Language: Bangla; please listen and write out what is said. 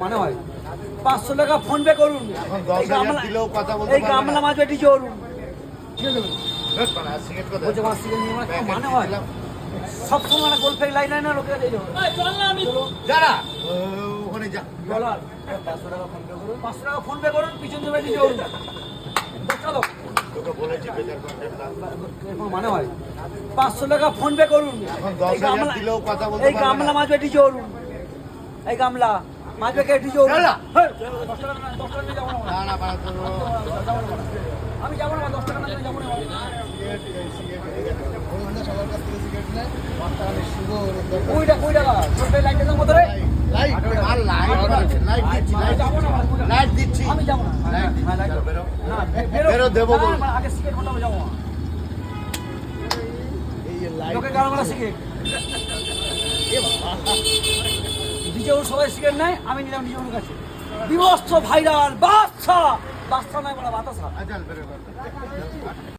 মানে হয় 500 টাকা ফোন পে করুন। এই গামলা মাছ বেটি চলুন, মানে হয় সবসময় মানে গোল ফেক লাইন না লোকে ওখানে যা 500 টাকা ফোন পে করুন, পিছন দিয়ে বেটি চলুন। চলো মানে হয় 500 টাকা ফোন পে করুন। এই গামলা মাছ বেটি চলুন, এই গামলা মাছ বেটি চলুন। আমি যাবো না, 10 টাকা না যাবো না। কই টাকা লাইটের দাম কত রে? লাইট দিচ্ছি আমি যাবো না, বেরো দেবো বল। আগে সিগারেট কোনটা যাবো লোকে গাড়া সিগারেট নিজেও সবাই সিগারেট নেয়, আমি নিলাম নিজের কাছে। বিভৎস ভাইরাল বাচ্চা নাই বলা বাতাসা।